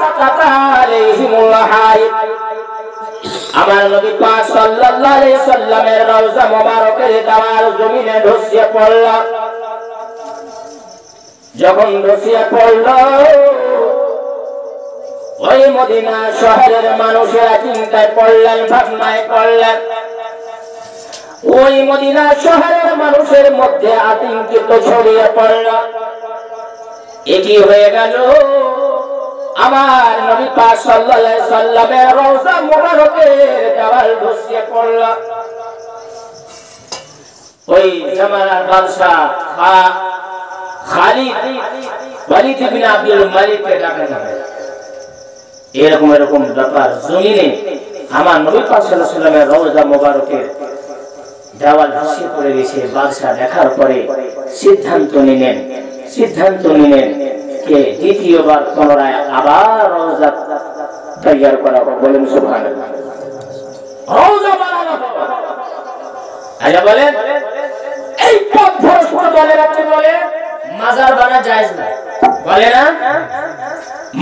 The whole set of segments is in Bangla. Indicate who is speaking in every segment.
Speaker 1: সাকাতা আলাইহিমুল হাইদ আমার নবী পাক সাল্লাল্লাহু আলাইহি সাল্লামের রওজা মোবারকের দেওয়াল জমিনে ধসিয়ে পড়ল যখন ধসিয়ে পড়ল ওই মদিনা শহরের মানুষেরা চিন্তায় পড়লেন ভাবনায় পড়লেন ওই মদিনা শহরের মানুষের মধ্যে আতঙ্কিত ছড়িয়ে পড়ল এটি হয়ে গেল আমার নবী পাক সাল্লাল্লাহু আলাইহি সাল্লামের রওজা মোবারকের দেওয়াল ধসিয়ে পড়ল ওই জামানার বাদশা খালিদ ওয়ালিদ ইবনে আব্দুল মালিককে ডাকা যাবে এরকম ব্যাপার জমিনে আমার নবী পাক সাল্লাল্লাহু আলাইহি সাল্লামের রওজা মোবারকের দেওয়াল ধসিয়ে পড়ে গেছে বাদশা দেখার পরে সিদ্ধান্ত নিলেন কে দ্বিতীয়বার পুনরায় আবার রওজা তৈরি করা হবে বলেন সুবহানাল্লাহ রওজা বানানো হবে আচ্ছা বলেন এই পথ ভ্রষ্ট দলেরা কি বলে মাজার বানা জায়েজ না বলে না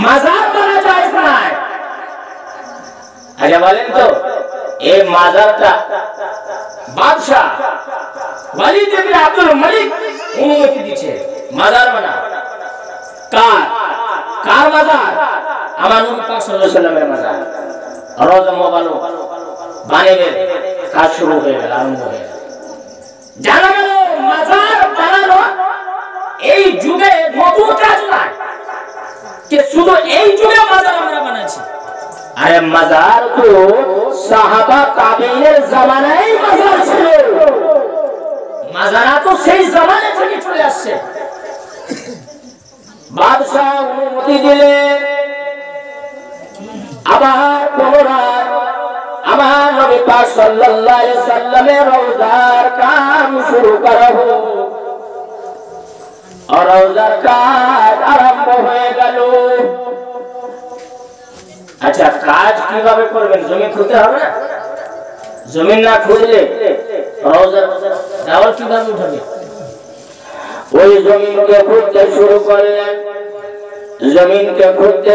Speaker 1: মাজার বানা জায়েজ না আচ্ছা বলেন তো এই মাজারটা বাদশা ওয়ালিদ ইবনে আব্দুল মালিক অনুমতি দিয়েছে মাজার বানা কার মাজার আমার নবী পাক সাল্লাল্লাহু আলাইহি সাল্লামের মাজার রওজা মোবারক বানানোর কাজ শুরু হয়ে গেল আরম্ভ হয়ে গেল জানা গেল মাজার বানানো এই যুগে নতুন কাজ নয় যে শুধু এই যুগে মাজার আমরা বানাচ্ছি আরে মাজার তো সাহাবা তাবেঈনের জামানায় মাজার ছিল মাজার তো সেই জামানা থেকে চলে আসছে বাদশাহ অনুমতি দিলেন আবার পুনরায় আমার নবী পাক সাল্লাল্লাহু আলাইহি সাল্লামের রওজার কাজ শুরু করা হলো আর রওজার কাজ আরম্ভ হয়ে গেল আচ্ছা কাজ কিভাবে করবেন জমি খুঁড়তে হবে না জমি না খুঁড়লে রওজার দেওয়াল কিভাবে উঠাবে ওই জমিনকে খুঁড়তে শুরু করলেন জমিনকে খুঁড়তে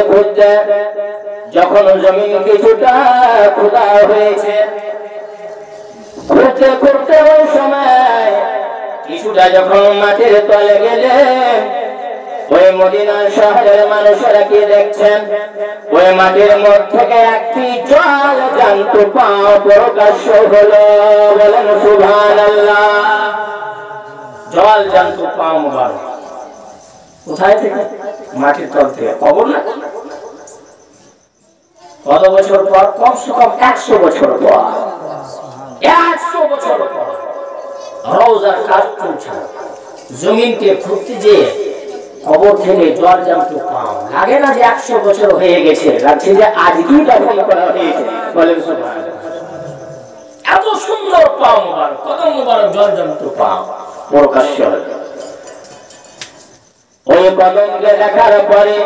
Speaker 1: যখন জমিন কিছুটা খোদা হয়েছে খুঁড়তে ওই সময় কিছুটা যখন মাটির তলে গেলেন ওই মদিনা শহরের মানুষেরা কি দেখছেন ওই মাটির মধ্যে থেকে একটি জল জ্যান্ত পা প্রকাশ্য হলো বলেন সুবহানাল্লাহ জল জ্যান্ত পা মুবারক কোথায় থেকে মাটির তল থেকে কবর না কত বছর পর কমসে কম 100 বছর পর 100 বছর পর রওজার কাজ চলছে জমিনকে খুঁড়তে যে কবর থেকে জল জ্যান্ত পাও লাগে না যে 100 বছর হয়ে গেছে লাগছে যে আজকেই দাফন করা হয়েছে বলেন সুবহানাল্লাহ এত সুন্দর পাও মুবারক কত মুবারক জল জ্যান্ত পাও প্রকাশ্য ওই কদমকে দেখার পরে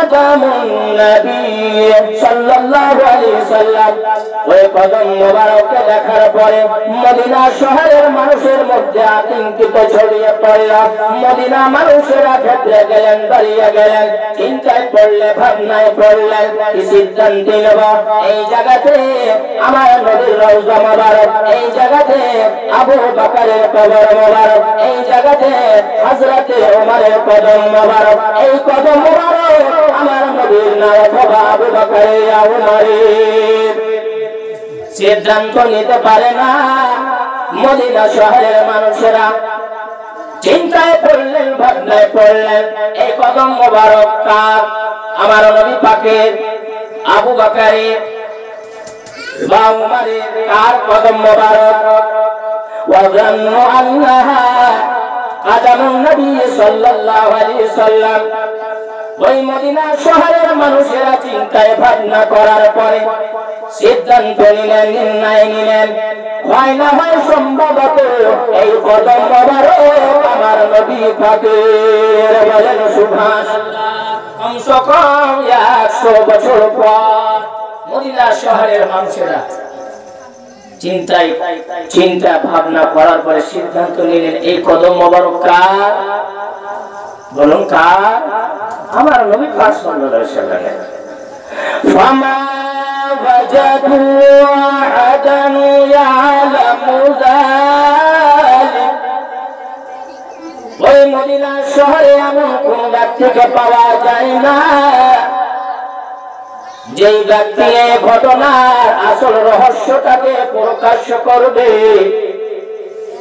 Speaker 1: কদমুন নবী সাল্লাল্লাহু আলাইহি সাল্লাম ওই কদম মোবারককে দেখার পরে মদিনা শহরের মানুষের মধ্যে আতঙ্কিত ছড়িয়ে পড়ল মদিনা মানুষেরা ক্ষেত্রে গেলেন দাঁড়িয়ে গেলেন চিন্তায় পড়লে ভাবনায় পড়লেন কি সিদ্ধান্ত নেব এই জায়গাতে আমার নবীর রওজা মোবারক এই জায়গাতে আবু বকরের কবর মোবারক এই জায়গাতে হযরতে ওমরের কদম মোবারক এই কদম মোবারক আমার নবীর না অথবা আবু বকরের ইয়া উমরের সিদ্ধান্ত নিতে পারে না মদিনা শহরের মানুষেরা চিন্তায় পড়লেন ভাবনায় পড়লেন এই কদম মোবারক কার আমার নবী পাকের আবু বকরের বা উমরের কার কদম মোবারক وظنوا أنها قدم النبي صلى الله عليه وسلم ওই মদিনা শহরের মানুষেরা চিন্তায় ভাবনা করার পরে সিদ্ধান্ত নিলেন নির্ণয় নিলেন হয় না হয় সম্ভবত এই কদম মোবারক আমার নবী পাকের বলেন সুবহানাল্লাহ কমসে কম 100 বছর পর মদিনা শহরের মানুষেরা চিন্তা ভাবনা করার পরে সিদ্ধান্ত নিলেন এই কদম মোবারক কার? বলুন কার? আমার নবী পাক সাল্লাল্লাহু আলাইহি ওয়াসাল্লাম। ফামা ওয়াজাদু আহাদান ইয়ালামু যালিক, ওই মদিনা শহরে এমন কোন ব্যক্তিকে পাওয়া যায় না যেই ব্যক্তি এই ঘটনার আসল রহস্যটাকে প্রকাশ করবে।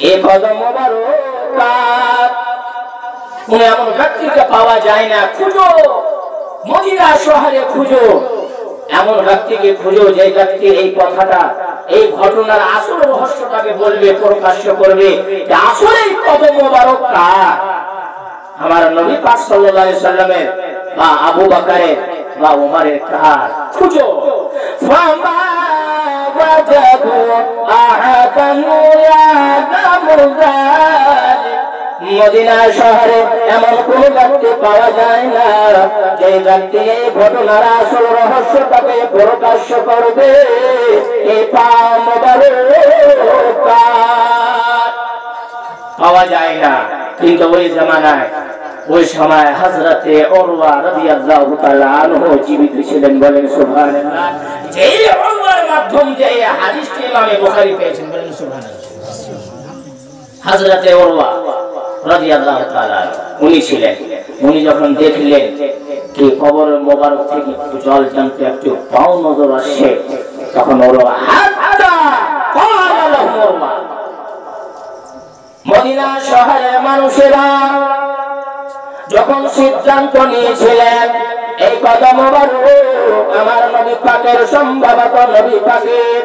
Speaker 1: এই কদম মোবারক কার? কোন এমন ব্যক্তিকে পাওয়া যায় না। খুঁজো, মদিনা শহরে খুঁজো, এমন ব্যক্তিকে খুঁজো যে ব্যক্তি এই কথাটা, এই ঘটনার আসল রহস্যটাকে বলবে, প্রকাশ করবে যে আসলে এই কদম মোবারক কার? আমার নবী পাক সাল্লাল্লাহু আলাইহি ওয়াসাল্লামের বা আবু বকরের বা উমরের কার? খুঁজো। ফামা ওয়াজাদু আহাদান ইয়ালামু যালিক, মদিনা শহরে এমন কোন ব্যক্তি পাওয়া যায় না যে ব্যক্তি এই ঘটনার আসল রহস্যটাকে প্রকাশ করবে। এই পাওয়া যায় না। কিন্তু ওই জামানায়, ওই সময় হযরতে উরওয়া রাদিয়াল্লাহু তাআলা আনহু জীবিত ছিলেন। বলেন সুবহানাল্লাহ। যেই উরওয়ার মাধ্যম যে হাদিসটি ইমামে বুখারী পেয়েছেন, বলেন সুবহানাল্লাহ। হযরতে উরওয়া রাদিয়াল্লাহু তাআলা উনি ছিলেন, উনি যখন দেখলেন কি কবরের মোবারক থেকে জল জানতে একটু পাও নজর আসে, তখন উরওয়া হাত্তা ক্বালা লাহু উরওয়া, মদিনা শহরের মানুষেরা যখন সিদ্ধান্ত নিয়েছিলেন এই কদম মোবারক আমার নবী পাকের, সম্ভবত নবী পাকের,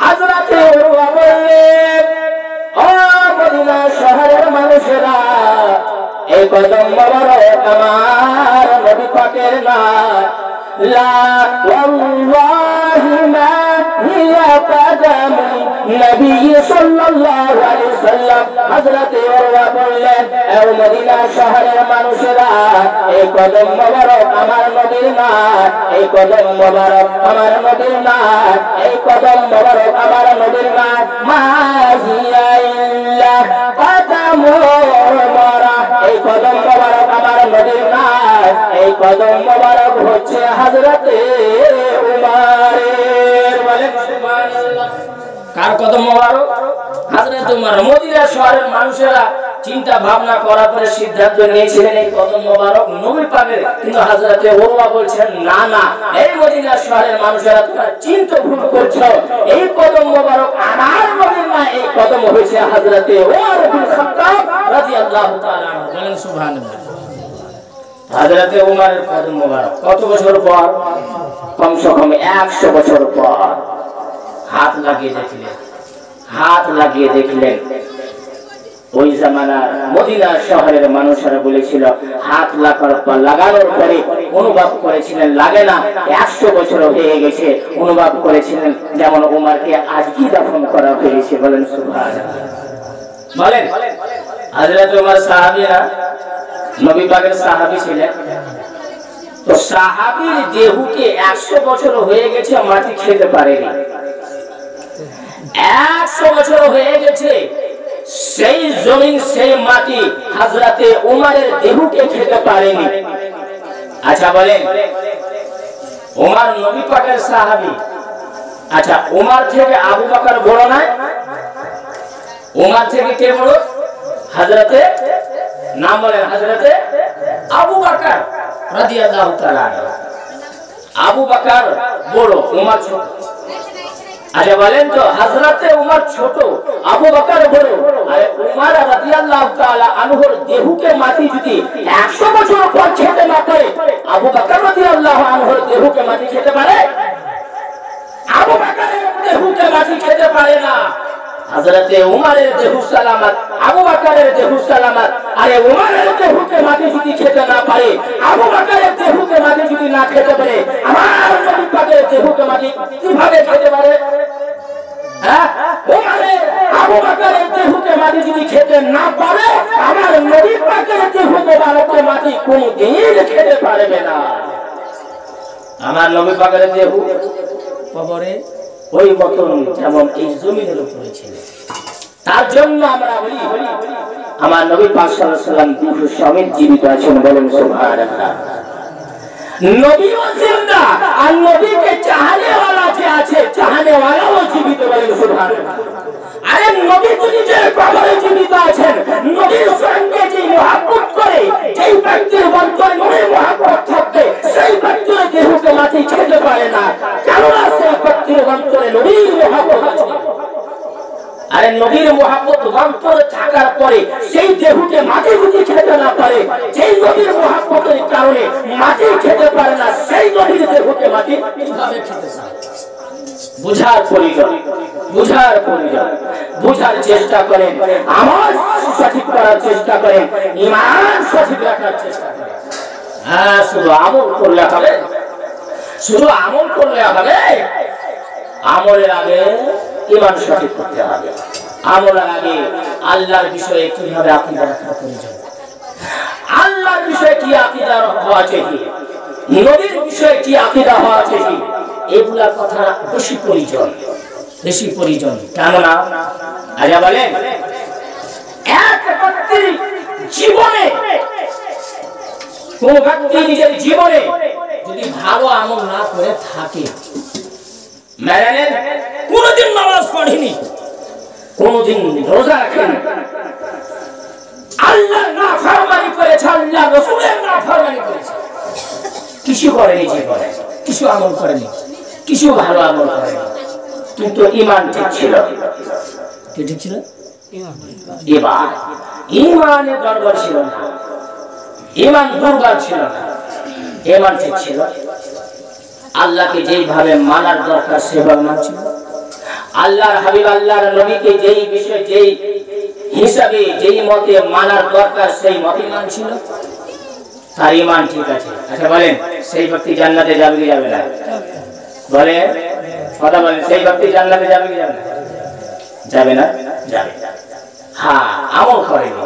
Speaker 1: হযরতে উরওয়া বললেন, ও মদিনা শহরের মানুষেরা, এই কদম মোবারক আমার নবী পাকের না। লা ওয়াল্লাহি মা হিয়া কদমু নবী সাল্লাল্লাহু আলাইহি ওয়াসাল্লাম। হযরতে উরওয়া বললেন, ও মদিনা শহরের মানুষেরা, এই কদম মোবারক আমার নবীর না, এই কদম মোবারক আমার নবীর না, এই কদম মোবারক আমার নবীর না। মা হিয়া ইল্লা কদমু উমরা, এই কদম মোবারক আমার নবীর না, এই কদম মোবারক হচ্ছে হযরতে উমরের। বলেন সুবহানাল্লাহ। কার কদম মোবারক? হযরত উমর। মদিনা শহরের মানুষেরা চিন্তা ভাবনা করার পরে সিদ্ধান্ত নিয়েছিলেন এই কদম মোবারক নবী পাকের। কিন্তু হযরতে উরওয়া বলছেন, না না, এই মদিনা শহরের মানুষেরা তোমরা চিন্তা ভুল করছো, এই কদম মোবারক আমার নবীর না, এই কদম হয়েছে হযরতে উমর বিন খাত্তাব রাদিয়াল্লাহু তাআলা আনহু। বলেন সুবহানাল্লাহ। হযরতে উমরের কদম মোবারক কত বছর পর? কমসে কম 100 বছর পর হাত লাগিয়ে দেখলেন। ওই জামানার মদিনা শহরের মানুষেরা বলেছিল, হাত লাগানোর পরে অনুভব করেছিলেন লাগে না, 100 বছর হয়ে গেছে। অনুভব করেছিলেন যেমন উমরকে আজকে দাফন করা হয়েছে। বলেন সুবহানাল্লাহ। বলেন, হযরত উমর সাহাবী না, নবী পাকের সাহাবী ছিলেন। তো সাহাবীর দেহকে 100 বছর হয়ে গেছে, মাটি খেতে পারেনি। 100 বছর হয়ে গেছে, সেই জমিন সেই মাটি হযরতে উমরের দেহকে খেতে পারেনি। আচ্ছা বলেন, উমর নবী পাকের সাহাবী, আচ্ছা উমর থেকে আবু বকর বড় না? উমর থেকে কে বড়? হযরতে, নাম বলেন, হযরতে আবু বকর রাদিয়াল্লাহু তাআলা। আবু বকর বড়, উমর ছোট। আরে বলেন তো, হযরতে উমর ছোট, আবু বকর বড়। আরে উমর রাদিয়াল্লাহু তাআলা আনহুর দেহকে মাটি যদি 100 বছর পর খেতে না পারে, আবু বকর রাদিয়াল্লাহু আনহুর দেহকে মাটি খেতে পারে? আবু বকরের দেহকে মাটি খেতে পারে না। হযরতে উমরের দেহ সালামত, আবু বকরের দেহ সালামত। আরে উমরের দেহকে মাটি যদি খেতে না পারে, আবু বকরের দেহকে মাটি যদি না খেতে পারে, আমার নবী পাকের দেহকে মাটি কিভাবে খেতে পারে? হ্যাঁ, উমরের আবু বকরের দেহকে মাটি যদি খেতে না পারে, আমার নবী পাকের দেহকে মাটি কোনদিন খেতে পারবে না। আমার নবী পাকের দেহ কবরে ওই মতন যেমন এই জমিনের উপরে ছিল। তার জন্য আমরা বলি আমার নবী পাক সাল্লাল্লাহু আলাইহি ওয়াসাল্লাম দুশো সমেত জীবিত আছেন, বলেন সুবহানাল্লাহ। নবীও জিন্দা, আর নবীকে চাহনে वाला যে আছে, চাহনে वालाও জীবিত, বলেন সুবহানাল্লাহ। আরে নবী তো নিজের কবরে জীবিত আছেন। নবীর সঙ্গে যে মহব্বত করে, যেই ব্যক্তির অন্তরে নবীর মহব্বত থাকে, সেই ব্যক্তির দেহকে মাটি খেতে পারে না, কেননা সেই ব্যক্তির অন্তরে নবীর মহব্বত আছে। আরে নবীর মহব্বত অন্তরে থাকার পরে সেই দেহকে মাটি যদি খেতে না পারে, যেই নবীর মহব্বতের কারণে মাটি খেতে পারে না, সেই নবীর দেহকে মাটি কিভাবে খেতে পারে? বুঝার প্রয়োজন, বুঝার প্রয়োজন। বুঝার চেষ্টা করেন, আমল সঠিক করার চেষ্টা করেন, ঈমান সঠিক রাখার চেষ্টা করেন। হ্যাঁ, শুধু আমল করলে হবে, শুধু আমল করলে হবে? আমলের আগে ঈমান সঠিক করতে হবে। আমলের আগে আল্লাহর বিষয়ে কিভাবে আকীদা রাখা প্রয়োজন, আল্লাহর বিষয়ে কি আকীদা হওয়া চাই, নবীর বিষয়ে কি আকীদা হওয়া চাই, এগুলা কথা বেশি প্রয়োজন, বেশি প্রয়োজন। কেননা আজা বলেন এক ব্যক্তির জীবনে, কোন ব্যক্তি নিজের জীবনে যদি ভালো আমল না করে থাকে, মেনে নেন কোনদিন নামাজ পড়েনি, কোনদিন রোজা রাখেনি, আল্লাহর নাফরমানি করেছে, আল্লাহ রাসূলের নাফরমানি করেছে, কিছু করেনি জীবনে, কিছু আমল করেনি, কিছু ভালো আমল করেনি, কিন্তু ঈমান ঠিক ছিল। কি ঠিক ছিল? ঈমান, ঈমানে গড়বড় ছিল না, ঈমান দুর্বল ছিল না, ঈমান ঠিক ছিল। আল্লাহকে যেইভাবে মানার দরকার সেভাবে মানছিল, আল্লাহর হাবিব আল্লাহর নবীকে যেই বিষয়ে যেই হিসাবে যেই মতে মানার দরকার সেই মতে মানছিল, তার ঈমান ঠিক আছে। আচ্ছা বলেন, সেই ব্যক্তি জান্নাতে যাবে কি যাবে না? বলে কথা বলেন, সেই ব্যক্তি জান্নাতে যাবে কি যাবে না? যাবে না? যাবে। হ্যাঁ, আমল করেনি,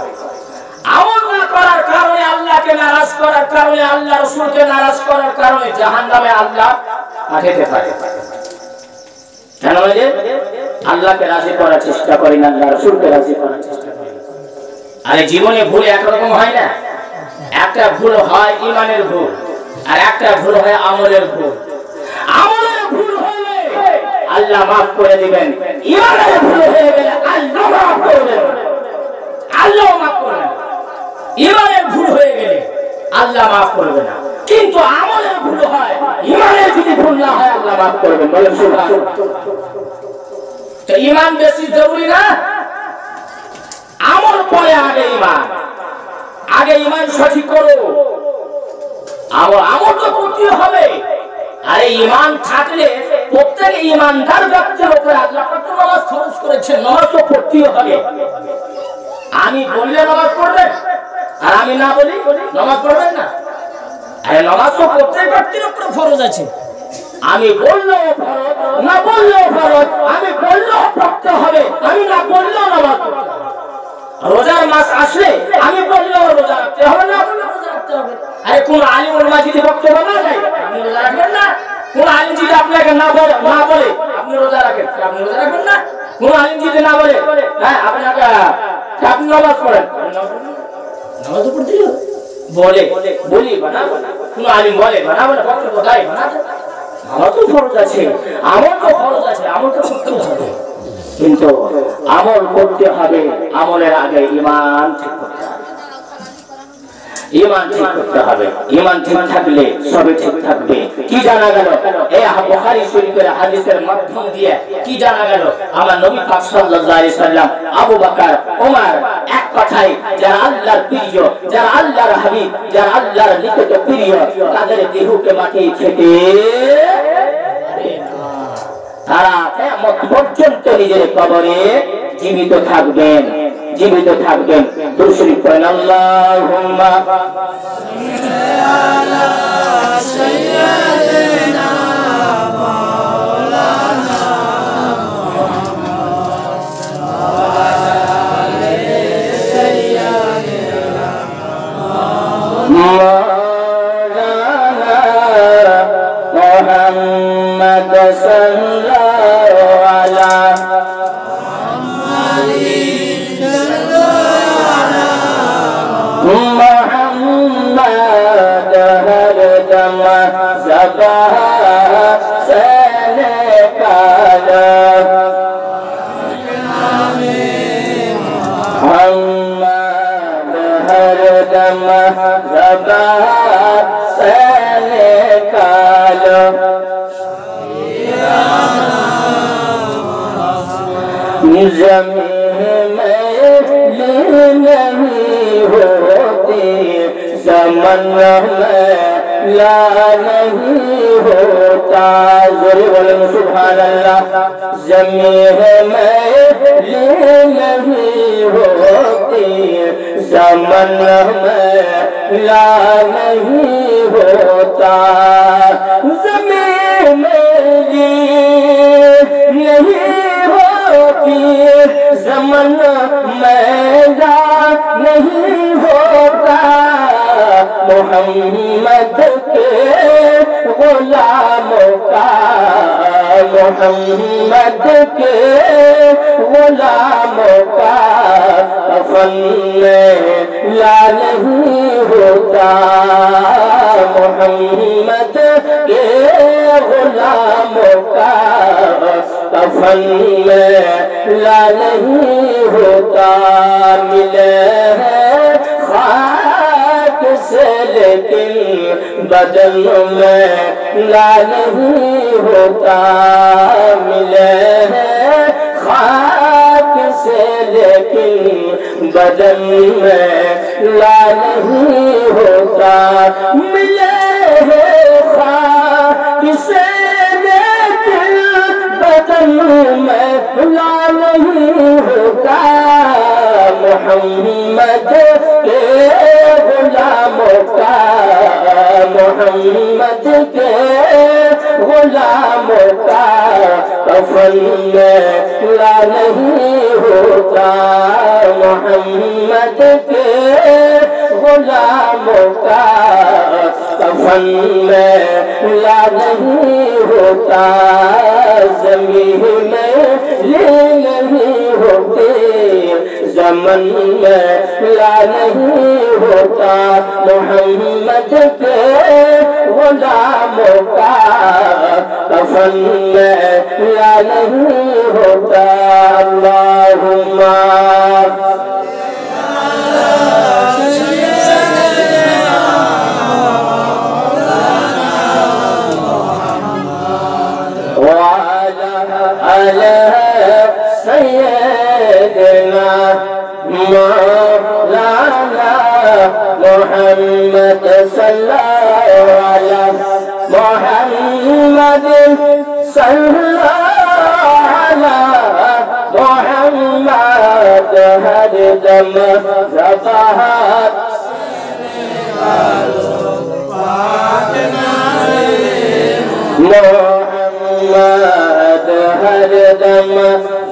Speaker 1: আমল না করার কারণে, আল্লাহকে নারাজ করার কারণে, আল্লাহ রাসূলকে নারাজ করার কারণে জাহান্নামে আল্লাহ পাঠাতে পারে। কেন? যে আল্লাহকে রাজি করার চেষ্টা করি না, আল্লাহ রাসূলকে রাজি করার চেষ্টা করি। আরে জীবনে ভুল একরকম হয় না, একটা ভুল হয় ঈমানের ভুল, আর একটা ভুল হয় আমলের ভুল। আমলের ভুল হলে আল্লাহ মাফ করে দিবেন, ঈমানের ভুল হয়ে গেলে আল্লাহ মাফ করবেন, আল্লাহ মাফ করবেন। ঈমানের ভুল হয়ে গেলে আল্লাহ মাফ করবে না, কিন্তু আমলের ভুল হয়, ঈমানের যদি ভুল না হয় আল্লাহ মাফ করবেন, বলেন সুবহানাল্লাহ। তো ঈমান বেশি জরুরি না? আমল পরে আগে ঈমান, আগে ঈমান সঠিক করো, আমল তো করতে হবে। আরে ঈমান থাকলে প্রত্যেক ঈমানদার ব্যক্তির উপরে আল্লাহ কত নামাজ ফরজ করেছেন, নামাজ তো পড়তেই হবে। আমি বললে নামাজ পড়বেন, আর আমি না বলি নামাজ পড়বেন না? আরে নামাজ তো প্রত্যেক ব্যক্তির উপরে ফরজ আছে। আমি বললেও ফরজ, না বললেও ফরজ, আমি বললেও পড়তে হবে, আমি না বললেও নামাজ পড়তে হবে। রোজার মাস আসলে আমি বললেও রোজা রাখতে হবে, না বললেও রোজা রাখতে হবে। আরে কোন আলিম ওলামা যদি বক্তব্য না দেয় আপনি রোজা রাখবেন না? কোন আলিম যদি আপনাকে না বলে আপনি রোজা রাখেন, আপনি রোজা রাখবেন না? কোন আলিম যদি না বলে হ্যাঁ আপনাকে আপনি নামাজ পড়েন, নামাজ তো পড়তেই হবে। বলে বলি বানা, কোন আলিম বলে বানা বলে বক্তব্য দেয় বানা, আমার তো ফরজ আছে, আমার তো ফরজ আছে, আমার তো করতে হবে। কিন্তু আমল করতে হবে, আমলের আগে ঈমান ঠিক করতে হবে, ঈমান ঠিক করতে হবে। ঈমান ঠিক থাকলে সবই ঠিক থাকবে। কি জানা গেল এই বুখারী শরীফের হাদিসের মাধ্যম দিয়ে? কি জানা গেল? আমার নবী পাক সাল্লাল্লাহু আলাইহি সাল্লাম, আবু বকর, ওমর এক কথায় যারা আল্লাহর প্রিয়, যারা আল্লাহর হাবিব, যারা আল্লাহর নিকট প্রিয়, তাদের দেহকে মাটি খেতে তারা কিয়ামত পর্যন্ত নিজের কবরে জীবিত থাকবেন, জীবিত থাকবেন। দুরূদ শরীফ পড়েন, আল্লাহুম্মা আলা সাইয়্যিদিনা মাওলানা মুহাম্মদ সাল্লাল্লাহু محمد ہر دم ذبح سے نکالا محمد ہر دم ذبح سے نکالا زمین میں نہیں ہوتی زمن میں لا نہیں ہوتا ذوری بولیں سبحان اللہ زمین میں نہیں ہوتی زمن میں لا نہیں ہوتا زمین میں نہیں ہوتی زمن میلا نہیں ہوتا محمد کے غلاموں کا محمد کے غلاموں کا کفن میلا نہیں ہوتا محمد کے غلاموں کا کفن میلا نہیں ہوتا ملے ہیں خاک سے لیکن بدن میں لا نہیں ہوتا ملے ہیں خاک سے لیکن بدن میں لا نہیں ہوتا ملے ہیں خاک سے لیکن بدن میں لا نہیں ہوتا محمد کے غلاموں کا محمد کے غلاموں کا کفن میلا نہیں ہوتا محمد کے غلاموں کا کفن میلا نہیں ہوتا زمین میں نہیں ہوتی زمن میلا نہیں ہوتا محمد کے غلاموں کا کفن میلا نہیں ہوتا اللہم سیدنا مولانا محمد صلی اللہ علیہ محمد صلی اللہ علیہ محمد ہر دم ذبح محمد ہر دم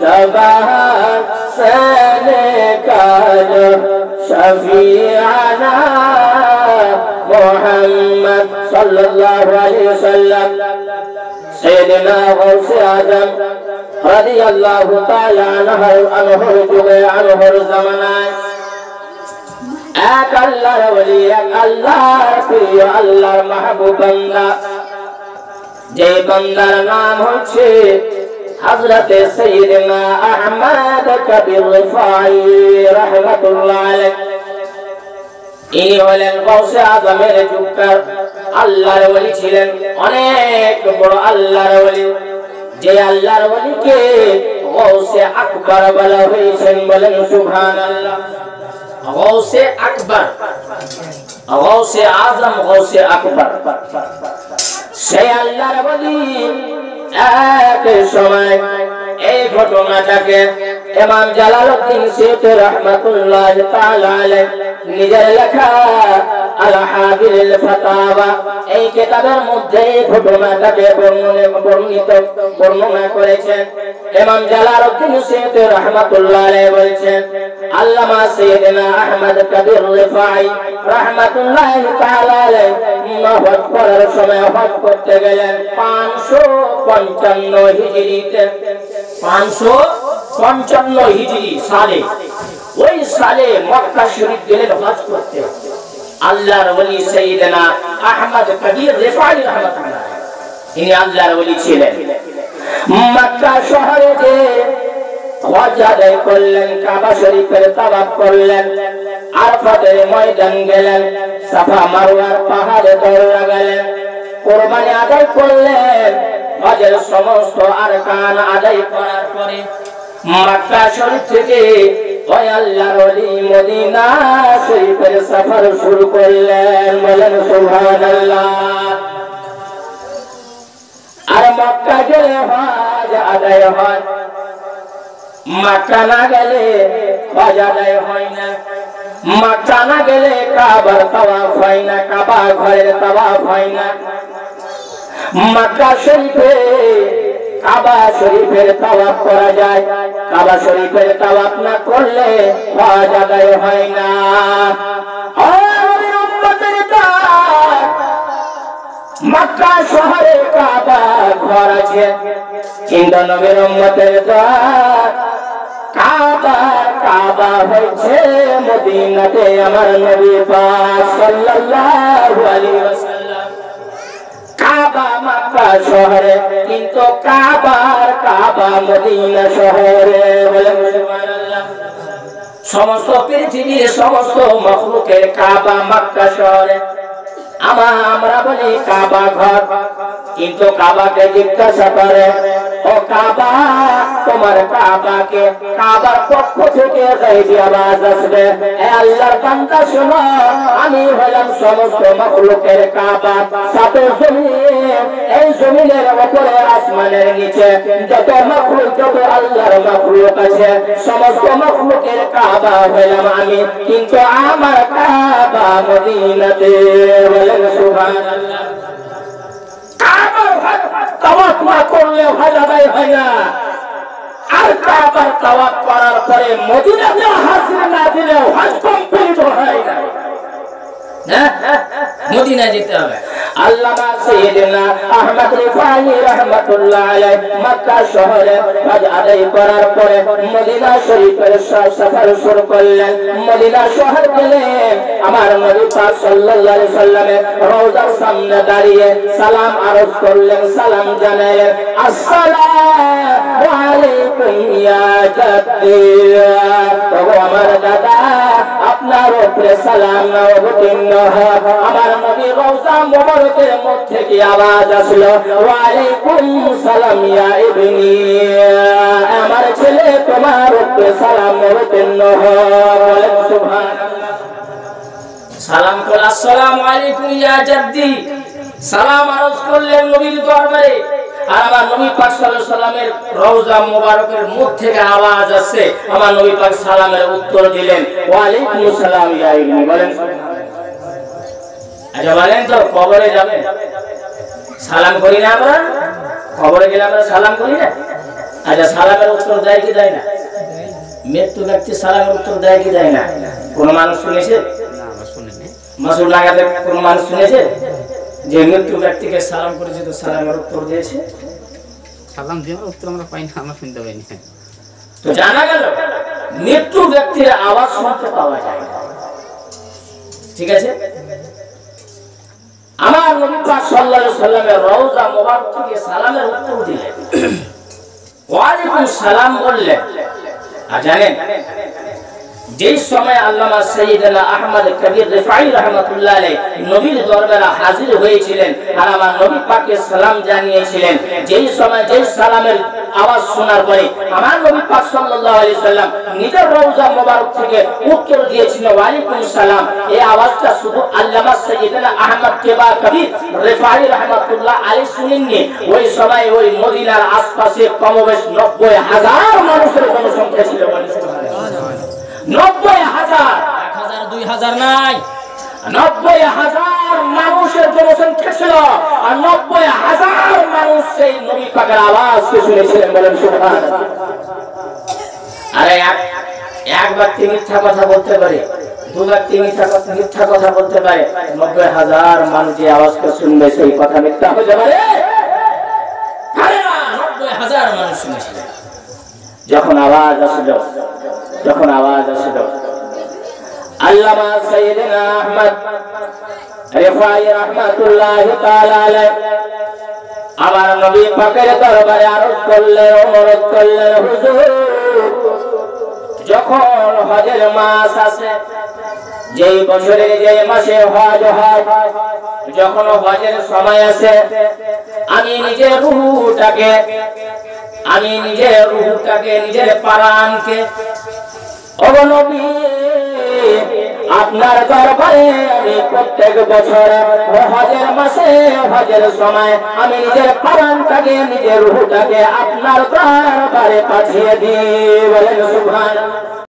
Speaker 1: ذبح سے نکالا شفیعنا محمد صلی اللہ علیہ وسلم سیدنا غوث اعظم رضی اللہ تعالی عنہ جگہ عنہ زمانائے ایک اللہ ولی ایک اللہ پیر اللہ محبوب بندہ جے بندر نام ہوچھے حضرت سیدنا احمد کبیر رفاعی رحمت اللہ علیہ ইনি হলেন গৌসে আজমের যুগকার আল্লাহর ওলি ছিলেন অনেক বড় আল্লাহর ওলি যে আল্লাহর ওলিকে গৌসে আকবর বলা হয়েছে বলেন সুবহানাল্লাহ গৌসে আকবর গৌসে আজম গৌসে আকবর সেই আল্লাহর ওলি এক সময় এই ঘটনাটাকে ইমাম জালালউদ্দিন সিয়ুতি রাহমাতুল্লাহ তাআলা আলাইহি নিজের লেখা আল হাদিল ফাতাওয়া এই কিতাবের মধ্যে এই ঘটনাটাকে বর্ণনা করেছেন ইমাম জালালউদ্দিন সিয়ুতি রাহমাতুল্লাহ আলাইহি বলেছেন আল্লামা সাইয়্যিদনা আহমদ কবির রিফাঈ রাহমাতুল্লাহ তাআলা আলাইহি হজ করার সময় হজ করতে গেলেন 555 হিজরিতে 555 হিজরি সালে ওই সালে মক্কা শরীফ গেলেন হজ করতে। আল্লাহর ওলি সাইয়েদনা আহমদ কবির রিফাই রাহমাতুল্লাহ ইনি আল্লাহর ওলি ছিলেন। মক্কা শহরে যে হজ আদায় করলেন, কাবা শরীফের তাওয়াফ করলেন, আরাফাতের ময়দান গেলেন, সাফা মারওয়ার পাহাড়ে দৌড়া গেলেন, কুরবানি আদায় করলেন। হজের সমস্ত আরকান আদায় করার পরে মক্কা শরীফ থেকে ওই আল্লাহর ওলি মদিনা শরীফের সফর শুরু করলেন। বলেন সুবহানাল্লাহ। আর মক্কা গেলে হজ আদায় হয়, মক্কা না গেলে হজ আদায় হয় না। মক্কা না গেলে কাবার তাওয়াফ হয় না, কাবা ঘরের তাওয়াফ হয় না। মক্কা শরীফে কাবা শরীফের তাওয়াফ করা যায়, কাবা শরীফের তাওয়াফ না করলে হজ আদায় হয় না। মক্কা শহরে কাবা ঘর আছে, কিন্তু নবীর উম্মতের দোয়া কাবা কাবা হয়েছে মদিনাতে আমার নবী পাক সাল্লাল্লাহু আলাইহি ওয়াসাল্লাম। কাবা মক্কা শহরে, কিন্তু কাবার কাবা মদিনা শহরে। বলেন সুবহানাল্লাহ। সমস্ত পৃথিবীর সমস্ত মাখলুকের কাবা মক্কা শহরে। আমরা বলি কাবা ঘর, কিন্তু কাবাকে জিজ্ঞাসা করে, ও কাবা তোমার কাবাকে, কাবার পক্ষ থেকে গায়বী আওয়াজ আসবে, হে আল্লাহর বান্দা শোনো, আমি হলাম সমস্ত মাখলুকের কাবা। সাথে জমিন, এই জমিনের উপরে আসমানের নিচে যত মাখলুক, যত আল্লাহর মাখলুক আছে, সমস্ত মাখলুকের কাবা হলাম আমি, কিন্তু আমার কাবা মদিনাতে। বলেন সুবহানাল্লাহ। কাবার তাওয়াফ না করলে হজ আদায় হয় না। আর কাবার তাওয়াফ করার পরে মদিনাতে হাজিরা না দিলে হজ কমপ্লিট হয় না। মদিনা যেতে হবে। আল্লামা সাইয়েদনা আহমদ রিফাই রাহমাতুল্লাহ আলাইহি মক্কা শহরে হজ আদায় করার পরে মদিনা শরীফের সফর শুরু করলেন। মদিনা শহর গেলেন, আমার নবী পাক সাল্লাল্লাহু আলাইহি সাল্লামের রওজার সামনে দাঁড়িয়ে সালাম আরজ করলেন, সালাম জানালেন, আসসালামু আলাইকুম ইয়া জাদ্দি। ওগো আমার দাদা, আপনার উপরে সালাম অবতীর্ণ হোক। আমার নবী রওজা মুবারকের মধ্যে কি আওয়াজ আসলো, ওয়া আলাইকুম সালাম ইয়া ইবনি, আমার ছেলে তোমার উপরে সালাম অবতীর্ণ হোক। সুবহানাল্লাহ। সালাম করলেন, আসসালামু আলাইকুম ইয়া জাদ্দি, সালাম আরজ করলেন নবীর দরবারে। আর আমার নবী পাক সাল্লাল্লাহু আলাইহি সাল্লামের রওজা মুবারকের মুখ থেকে আওয়াজ আসছে, আমার নবী পাক সালামের উত্তর দিলেন, ওয়া আলাইকুম সালাম ইয়া ইবনি। বলেন আচ্ছা, বলেন তো কবরে যাবেন, সালাম করি না আমরা? কবরে গেলে আমরা সালাম করি না? আচ্ছা, সালামের উত্তর দেয় কি দেয় না? মৃত্যু ব্যক্তি সালামের উত্তর দেয় কি দেয় না? কোন মানুষ শুনেছে? মাসুদ লাগাতে কোন মানুষ শুনেছে যে মৃত্যু ব্যক্তিকে সালাম করেছে তো সালামের উত্তর দিয়েছে?
Speaker 2: সালাম দেওয়ার উত্তর আমরা পাই না, আমরা শুনতে পাই না।
Speaker 1: তো জানা গেল মৃত্যু ব্যক্তির আওয়াজ শুনতে পাওয়া যায় না। ঠিক আছে, আমার নবী পাক সাল্লাল্লাহু আলাইহি সাল্লামের রওজা মুবারক থেকে সালামের উত্তর দিলেন, ওয়া আলাইকুম সালাম বললেন। আর জানেন যে সময় আল্লামা সাইয়েদনা আহমদ কবির রিফাই রাহমাতুল্লাহ আলাইহি নবীর দরবারে হাজির হয়েছিলেন আর আমার নবী পাককে সালাম জানিয়েছিলেন, যেই সময় যেই সালামের আওয়াজ শোনার পরে আমার নবী পাক সাল্লাল্লাহু আলাইহি সাল্লাম নিজের রওজা মুবারক থেকে উত্তর দিয়েছিলেন, ওয়া আলাইকুম সালাম। এই আওয়াজটা শুধু আল্লামা সাইয়েদনা আহমদ কবির রিফাই রাহমাতুল্লাহ আলাইহি শুনেননি, ওই সময় ওই মদিনার আশপাশে কমবেশ ৯০,০০০ মানুষের জনসংখ্যা ছিল। ৯০,০০০, ১,০০০ ২,০০০ নাই, ৯০,০০০ মানুষের জনসংখ্যা ছিল। আর ৯০,০০০ মানুষ সেই নবী পাকের আওয়াজকে শুনেছিলেন। বলেন সুবহানাল্লাহ। আরে এক ব্যক্তি মিথ্যা কথা বলতে পারে, দু ব্যক্তি মিথ্যা কথা বলতে পারে, ৯০,০০০ মানুষ যে আওয়াজকে শুনবে সেই কথা মিথ্যা হতে পারে? আরে না, ৯০,০০০ মানুষ শুনেছিলেন। যখন আওয়াজ আসলো যখন আওয়াজ আসলো আল্লামা সাইয়েদনা আহমদ রিফাই রাহমাতুল্লাহি তাআলা আলাইহি আমার নবী পাকের দরবারে আরজ করলেন, অনুরোধ করলেন, হুজুর যখন হজের মাস আসে, যেই বছরে যেই মাসে হজ হয়, যখন হজের সময় আসে, আমি নিজের রূহটাকে নিজের প্রাণকে ও নবী আপনার দরবারে আমি প্রত্যেক বছর হজের মাসে হজের সময় আমি নিজের প্রাণটাকে নিজের রূহটাকে আপনার দরবারে পাঠিয়ে দিই। বলেন সুবহানাল্লাহ।